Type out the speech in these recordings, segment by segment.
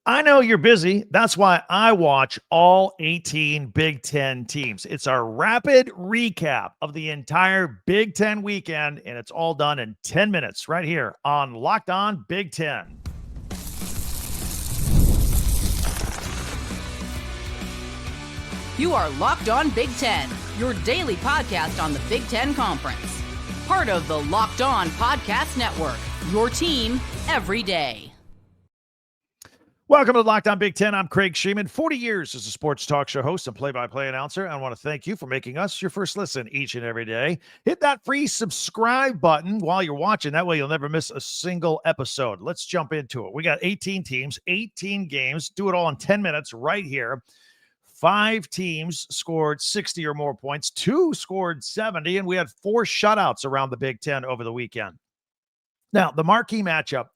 I know you're busy. That's why I watch all 18 Big Ten teams. It's our rapid recap of the entire Big Ten weekend, and it's all done in 10 minutes right here on Locked On Big Ten. You are Locked On Big Ten, your daily podcast on the Big Ten Conference. Part of the Locked On Podcast Network, your team every day. Welcome to Locked On Big Ten. I'm Craig Sheeman, 40 years as a sports talk show host and play-by-play announcer. I want to thank you for making us your first listen each and every day. Hit that free subscribe button while you're watching. That way you'll never miss a single episode. Let's jump into it. We got 18 teams, 18 games. Do it all in 10 minutes right here. 5 teams scored 60 or more points. 2 scored 70, and we had 4 shutouts around the Big Ten over the weekend. Now, the marquee matchup,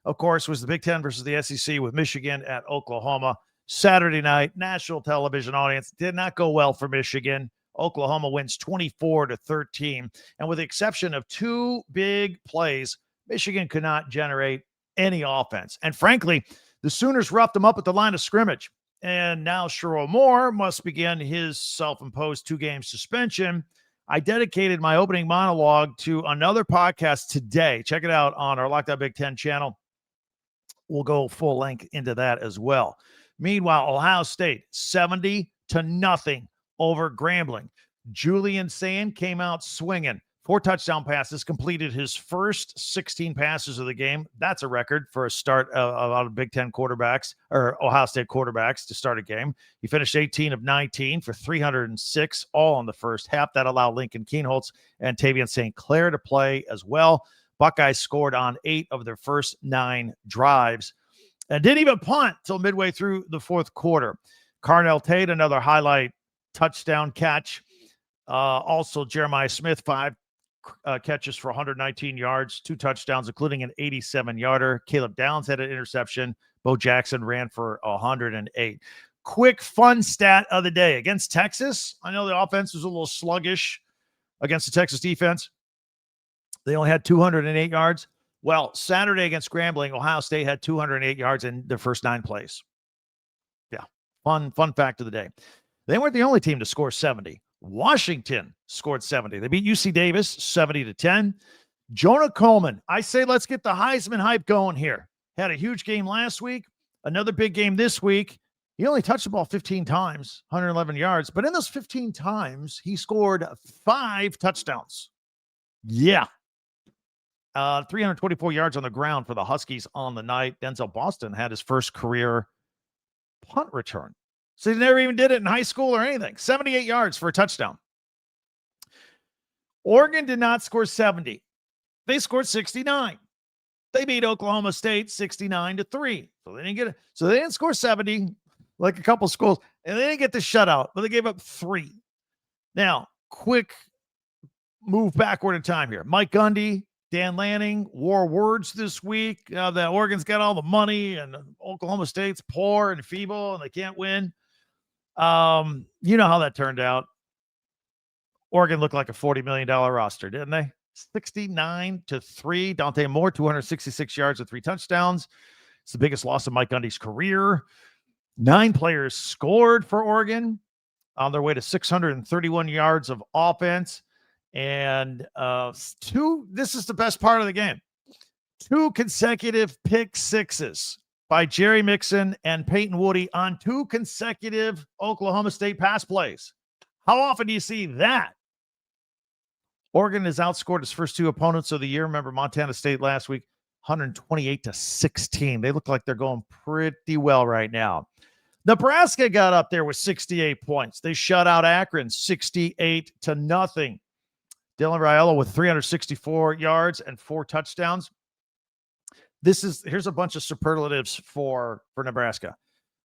of course, was the Big Ten versus the SEC with Michigan at Oklahoma. Saturday night, national television audience. Did not go well for Michigan. Oklahoma wins 24-13. And with the exception of 2 big plays, Michigan could not generate any offense. And frankly, the Sooners roughed them up at the line of scrimmage. And now Sherrod Moore must begin his self-imposed 2-game suspension. I dedicated my opening monologue to another podcast today. Check it out on our Locked On Big Ten channel. We'll go full length into that as well. Meanwhile, Ohio State, 70-0 over Grambling. Julian Sayin came out swinging. 4 touchdown passes, completed his first 16 passes of the game. That's a record for a start of Big Ten quarterbacks or Ohio State quarterbacks to start a game. He finished 18 of 19 for 306, all in the first half. That allowed Lincoln Keenholz and Tavian St. Clair to play as well. Buckeyes scored on 8 of their first 9 drives and didn't even punt till midway through the fourth quarter. Carnell Tate, another highlight touchdown catch. Also, Jeremiah Smith, 5 catches for 119 yards, 2 touchdowns, including an 87-yarder. Caleb Downs had an interception. Bo Jackson ran for 108. Quick, fun stat of the day. Against Texas, I know the offense was a little sluggish against the Texas defense. They only had 208 yards. Well, Saturday against Grambling, Ohio State had 208 yards in their first 9 plays. Yeah, fun fact of the day. They weren't the only team to score 70. Washington scored 70. They beat UC Davis 70-10. Jonah Coleman, I say let's get the Heisman hype going here. Had a huge game last week, another big game this week. He only touched the ball 15 times, 111 yards, but in those 15 times, he scored 5 touchdowns. Yeah. 324 yards on the ground for the Huskies on the night. Denzel Boston had his first career punt return. So he never even did it in high school or anything. 78 yards for a touchdown. Oregon did not score 70. They scored 69. They beat Oklahoma State 69-3. So they didn't get it. So they didn't score 70 like a couple schools, and they didn't get the shutout, but they gave up 3. Now, quick move backward in time here. Mike Gundy, Dan Lanning wore words this week that Oregon's got all the money and Oklahoma State's poor and feeble and they can't win. You know how that turned out. Oregon looked like a $40 million roster, didn't they? 69-3. Dante Moore, 266 yards and 3 touchdowns. It's the biggest loss of Mike Gundy's career. 9 players scored for Oregon on their way to 631 yards of offense. And 2, this is the best part of the game. 2 consecutive pick sixes by Jerry Mixon and Peyton Woody on 2 consecutive Oklahoma State pass plays. How often do you see that? Oregon has outscored its first 2 opponents of the year. Remember Montana State last week, 128-16. They look like they're going pretty well right now. Nebraska got up there with 68 points. They shut out Akron 68-0. Dylan Raiola with 364 yards and 4 touchdowns. Here's a bunch of superlatives for Nebraska.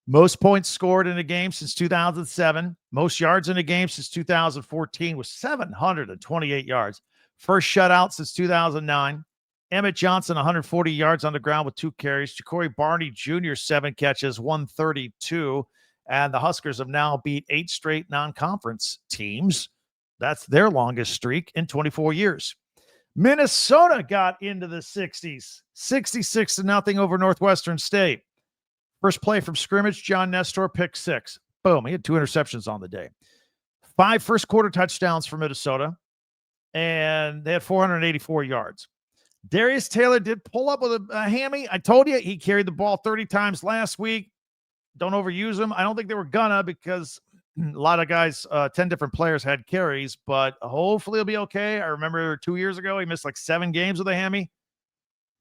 Most points scored in a game since 2007. Most yards in a game since 2014 with 728 yards. First shutout since 2009. Emmett Johnson, 140 yards on the ground with 2 carries. Ja'Cory Barney Jr., 7 catches, 132. And the Huskers have now beat 8 straight non-conference teams. That's their longest streak in 24 years. Minnesota got into the 60s, 66-0 over Northwestern State. First play from scrimmage, John Nestor, pick 6. Boom, he had 2 interceptions on the day. 5 first-quarter touchdowns for Minnesota, and they had 484 yards. Darius Taylor did pull up with a hammy. I told you he carried the ball 30 times last week. Don't overuse him. I don't think they were gonna because a lot of guys, 10 different players had carries, but hopefully he'll be okay. I remember 2 years ago, he missed like 7 games with a hammy.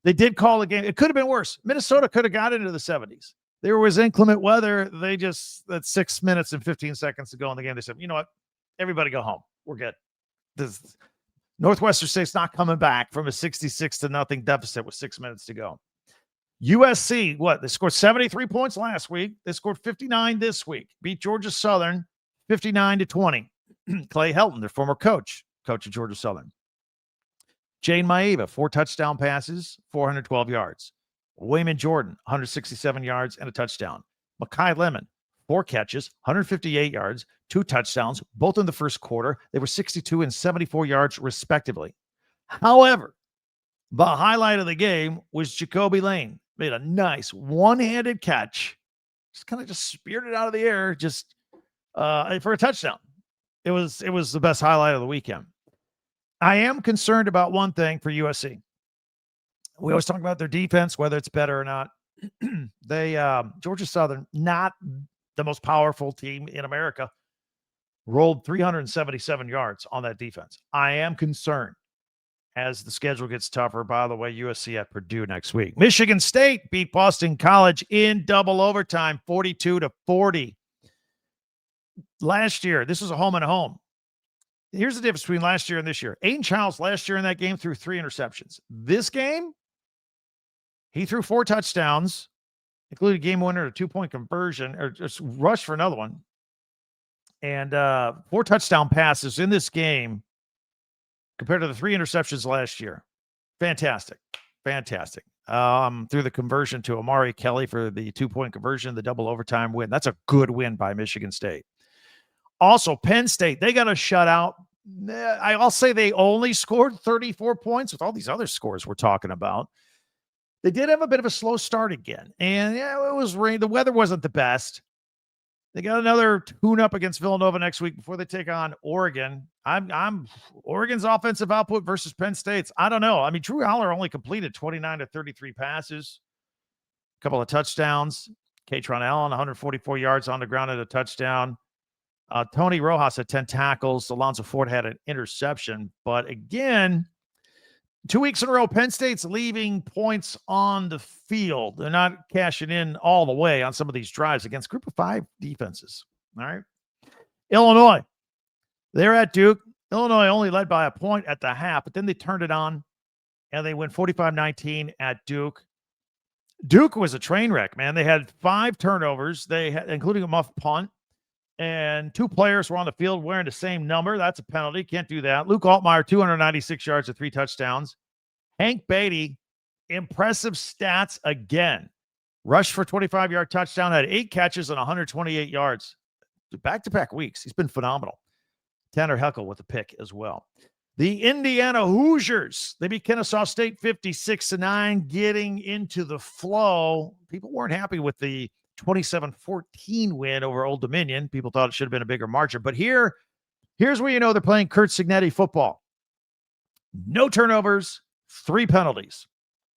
They did call a game. It could have been worse. Minnesota could have got into the 70s. There was inclement weather. That's 6 minutes and 15 seconds to go in the game. They said, you know what? Everybody go home. We're good. This Northwestern State's not coming back from a 66-0 deficit with 6 minutes to go. USC, they scored 73 points last week. They scored 59 this week. Beat Georgia Southern 59-20. Clay Helton, their former coach of Georgia Southern. Jane Maeva, 4 touchdown passes, 412 yards. Wayman Jordan, 167 yards and a touchdown. Makai Lemon, 4 catches, 158 yards, 2 touchdowns, both in the first quarter. They were 62 and 74 yards, respectively. However, the highlight of the game was Jacoby Lane. Made a nice one-handed catch. Just speared it out of the air for a touchdown. It was the best highlight of the weekend. I am concerned about one thing for USC. We always talk about their defense, whether it's better or not. Georgia Southern, not the most powerful team in America, rolled 377 yards on that defense. I am concerned as the schedule gets tougher. By the way, USC at Purdue next week. Michigan State beat Boston College in double overtime, 42-40. Last year, this was a home and a home. Here's the difference between last year and this year. Aiden Childs last year in that game threw 3 interceptions. This game, he threw 4 touchdowns, including game winner, a 2-point conversion, or just rush for another one. And 4 touchdown passes in this game compared to the 3 interceptions last year. Fantastic. Through the conversion to Amari Kelly for the 2-point conversion, the double overtime win. That's a good win by Michigan State. Also, Penn State, they got a shutout. I'll say they only scored 34 points with all these other scores we're talking about. They did have a bit of a slow start again. And yeah, it was rain. The weather wasn't the best. They got another tune-up against Villanova next week before they take on Oregon. I'm Oregon's offensive output versus Penn State's. I don't know. I mean, Drew Aller only completed 29 to 33 passes, a couple of touchdowns. Katron Allen, 144 yards on the ground and a touchdown. Tony Rojas had 10 tackles. Alonzo Ford had an interception. But again, 2 weeks in a row, Penn State's leaving points on the field. They're not cashing in all the way on some of these drives against group of 5 defenses. All right. Illinois, they're at Duke. Illinois only led by a point at the half, but then they turned it on and they went 45-19 at Duke. Duke was a train wreck, man. They had 5 turnovers, including a muff punt, and 2 players were on the field wearing the same number. That's a penalty. Can't do that. Luke Altmaier, 296 yards and 3 touchdowns. Hank Beatty, impressive stats again. Rushed for 25-yard touchdown, had 8 catches and 128 yards. Back-to-back weeks. He's been phenomenal. Tanner Heckel with a pick as well. The Indiana Hoosiers, they beat Kennesaw State 56-9, getting into the flow. People weren't happy with the 27-14 win over Old Dominion. People thought it should have been a bigger margin. But here's where you know they're playing Kurt Signetti football. No turnovers, 3 penalties.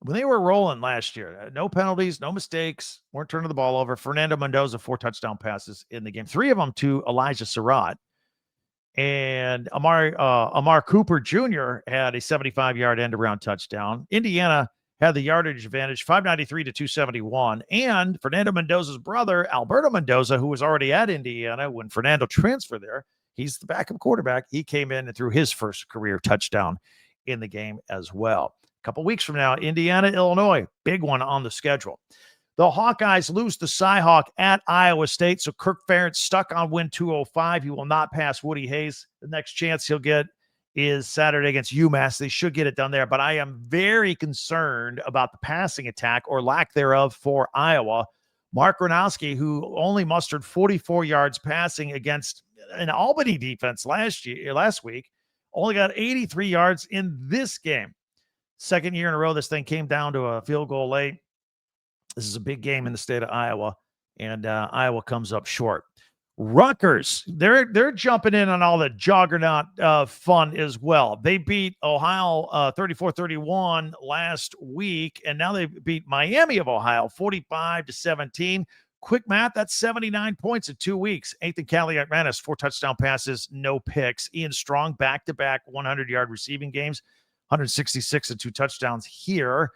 When they were rolling last year, no penalties, no mistakes, weren't turning the ball over. Fernando Mendoza, 4 touchdown passes in the game. 3 of them to Elijah Surratt. And Amar Cooper Jr. had a 75-yard end-around touchdown. Indiana had the yardage advantage, 593 to 271. And Fernando Mendoza's brother, Alberto Mendoza, who was already at Indiana when Fernando transferred there, he's the backup quarterback. He came in and threw his first career touchdown in the game as well. A couple weeks from now, Indiana, Illinois, big one on the schedule. The Hawkeyes lose to Cyhawk at Iowa State, so Kirk Ferentz stuck on win 205. He will not pass Woody Hayes. The next chance he'll get is Saturday against UMass. They should get it done there, but I am very concerned about the passing attack or lack thereof for Iowa. Mark Gronowski, who only mustered 44 yards passing against an Albany defense last week, only got 83 yards in this game. Second year in a row, this thing came down to a field goal late. This is a big game in the state of Iowa, and Iowa comes up short. Rutgers, they're jumping in on all the juggernaut fun as well. They beat Ohio 34-31 last week, and now they beat Miami of Ohio 45-17. Quick math, that's 79 points in 2 weeks. Ethan Kaliak-Manis, 4 touchdown passes, no picks. Ian Strong, back-to-back 100-yard receiving games, 166 and 2 touchdowns here.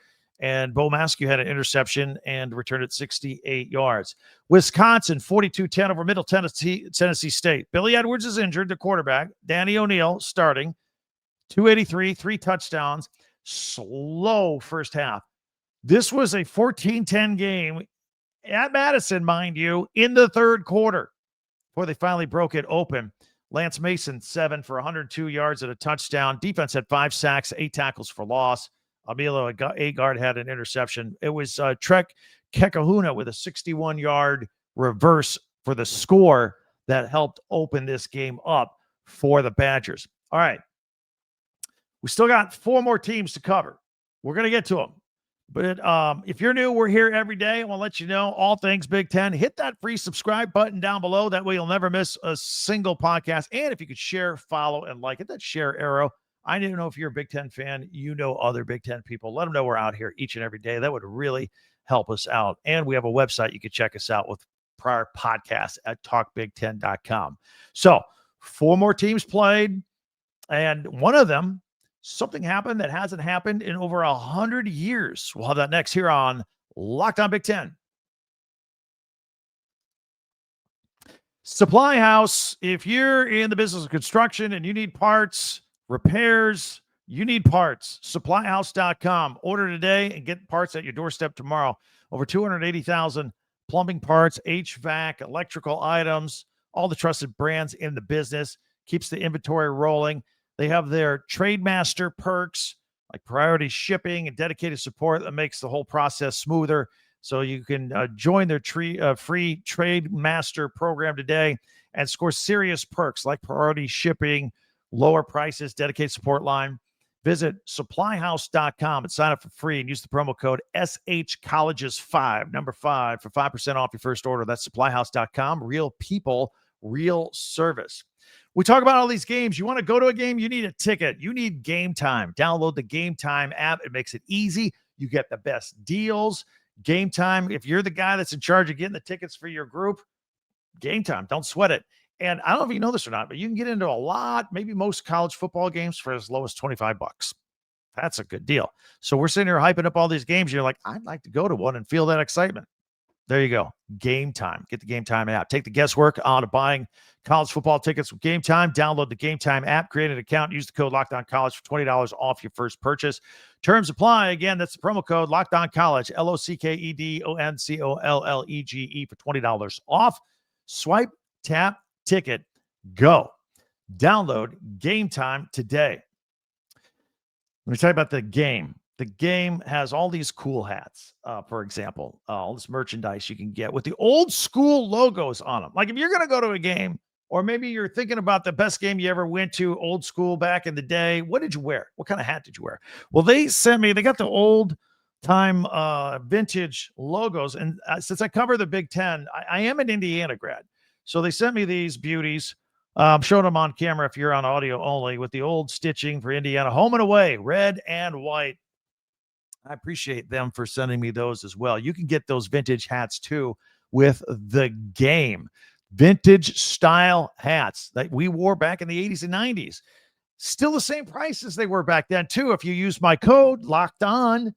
And Bo Mascu had an interception and returned it 68 yards. Wisconsin, 42-10 over Middle Tennessee State. Billy Edwards is injured, the quarterback. Danny O'Neal starting. 283, 3 touchdowns. Slow first half. This was a 14-10 game at Madison, mind you, in the third quarter before they finally broke it open. Lance Mason, 7 for 102 yards and a touchdown. Defense had 5 sacks, 8 tackles for loss. Amilo Agard had an interception. It was Trek Kekahuna with a 61-yard reverse for the score that helped open this game up for the Badgers. All right. We still got 4 more teams to cover. We're going to get to them. But if you're new, we're here every day. I want to let you know all things Big Ten. Hit that free subscribe button down below. That way you'll never miss a single podcast. And if you could share, follow, and like, hit that share arrow. I don't know if you're a Big Ten fan, you know other Big Ten people. Let them know we're out here each and every day. That would really help us out. And we have a website you can check us out with prior podcasts at talkbig10.com. So 4 more teams played, and one of them, something happened that hasn't happened in over 100 years. We'll have that next here on Locked On Big Ten. Supply House, if you're in the business of construction and you need parts, repairs, you need parts, supplyhouse.com. Order today and get parts at your doorstep tomorrow. Over 280,000 plumbing parts, HVAC, electrical items, all the trusted brands in the business. Keeps the inventory rolling. They have their Trademaster perks, like priority shipping and dedicated support that makes the whole process smoother. So you can join their free Trademaster program today and score serious perks like priority shipping, lower prices, dedicated support line. Visit supplyhouse.com and sign up for free and use the promo code SHColleges5, number 5, for 5% off your first order. That's supplyhouse.com. Real people, real service. We talk about all these games. You want to go to a game? You need a ticket. You need Game Time. Download the Game Time app. It makes it easy. You get the best deals. Game Time, if you're the guy that's in charge of getting the tickets for your group, Game Time. Don't sweat it. And I don't know if you know this or not, but you can get into a lot, maybe most college football games for as low as $25. That's a good deal. So we're sitting here hyping up all these games. You're like, I'd like to go to one and feel that excitement. There you go. Game Time. Get the Game Time app. Take the guesswork out of buying college football tickets with Game Time. Download the Game Time app. Create an account. Use the code LOCKEDONCollege for $20 off your first purchase. Terms apply. Again, that's the promo code LOCKEDONCollege, LOCKEDONCOLLEGE for $20 off. Swipe, tap, ticket, go. Download Game Time today. Let me tell you about the game. The game has all these cool hats, for example, all this merchandise you can get with the old school logos on them. Like if you're going to go to a game, or maybe you're thinking about the best game you ever went to, old school back in the day, what did you wear? What kind of hat did you wear? Well, they got the old time vintage logos. And since I cover the Big Ten, I am an Indiana grad. So they sent me these beauties. I'm showing them on camera if you're on audio only, with the old stitching for Indiana, home and away, red and white. I appreciate them for sending me those as well. You can get those vintage hats too with the game. Vintage style hats that we wore back in the 80s and 90s. Still the same price as they were back then too. If you use my code Locked On,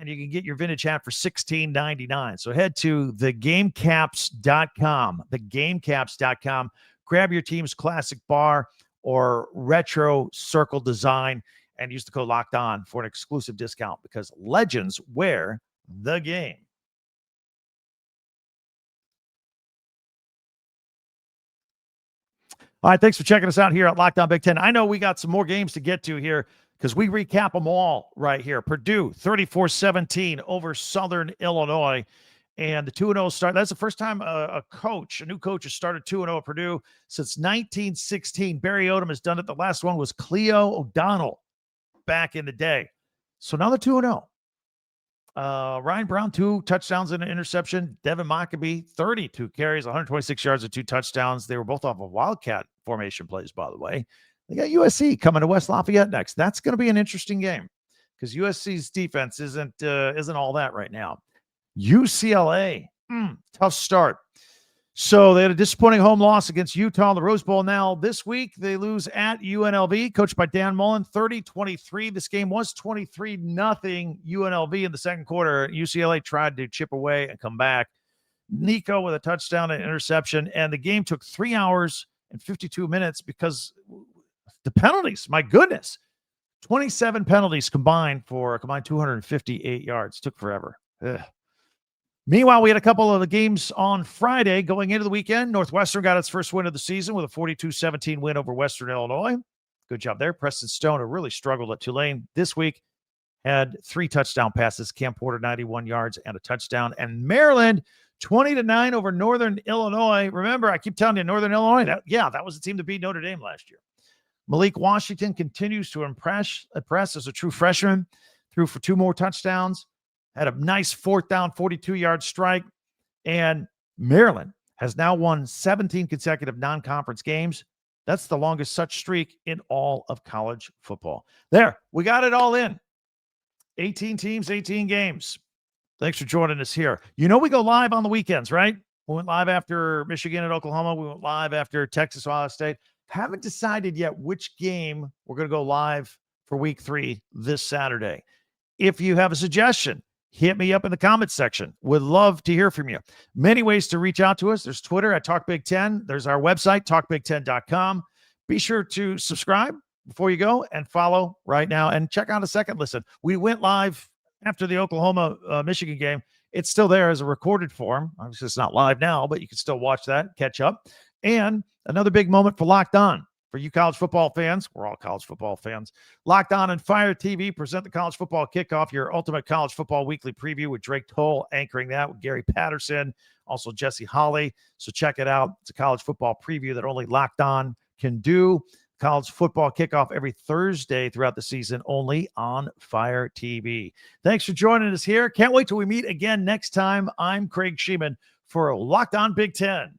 and you can get your vintage hat for $16.99. So head to thegamecaps.com, thegamecaps.com. Grab your team's classic bar or retro circle design and use the code Locked On for an exclusive discount, because legends wear the game. All right, thanks for checking us out here at Locked On Big Ten. I know we got some more games to get to here because we recap them all right here. Purdue, 34-17 over Southern Illinois. And the 2-0 start. That's the first time a new coach has started 2-0 at Purdue since 1916. Barry Odom has done it. The last one was Cleo O'Donnell back in the day. So now they're 2-0. Ryan Brown, 2 touchdowns and an interception. Devin Mockabee, 32 carries, 126 yards and 2 touchdowns. They were both off of Wildcat formation plays, by the way. They got USC coming to West Lafayette next. That's going to be an interesting game because USC's defense isn't all that right now. UCLA, tough start. So they had a disappointing home loss against Utah in the Rose Bowl. Now this week they lose at UNLV, coached by Dan Mullen, 30-23. This game was 23-0 UNLV in the second quarter. UCLA tried to chip away and come back. Nico with a touchdown and interception, and the game took 3 hours and 52 minutes because the penalties, my goodness, 27 penalties combined for a combined 258 yards. Took forever. Ugh. Meanwhile, we had a couple of the games on Friday going into the weekend. Northwestern got its first win of the season with a 42-17 win over Western Illinois. Good job there. Preston Stone, who really struggled at Tulane this week, had 3 touchdown passes. Cam Porter, 91 yards and a touchdown. And Maryland, 20-9 over Northern Illinois. Remember, I keep telling you, Northern Illinois, that was the team to beat Notre Dame last year. Malik Washington continues to impress as a true freshman. Threw for 2 more touchdowns. Had a nice 4th down, 42-yard strike. And Maryland has now won 17 consecutive non-conference games. That's the longest such streak in all of college football. There, we got it all in. 18 teams, 18 games. Thanks for joining us here. You know we go live on the weekends, right? We went live after Michigan and Oklahoma. We went live after Texas, Ohio State. Haven't decided yet which game we're going to go live for week 3 this Saturday. If you have a suggestion, hit me up in the comments section. Would love to hear from you. Many ways to reach out to us. There's Twitter at TalkBig10. There's our website, talkbig10.com. Be sure to subscribe before you go and follow right now and check out a second listen. We went live after the Oklahoma-Michigan game. It's still there as a recorded form. Obviously, it's not live now, but you can still watch that, catch up. And another big moment for Locked On. For you college football fans, we're all college football fans. Locked On and Fire TV present the College Football Kickoff, your ultimate college football weekly preview with Drake Toll anchoring that with Gary Patterson, also Jesse Holley. So check it out. It's a college football preview that only Locked On can do. College Football Kickoff every Thursday throughout the season, only on Fire TV. Thanks for joining us here. Can't wait till we meet again next time. I'm Craig Sheeman for Locked On Big Ten.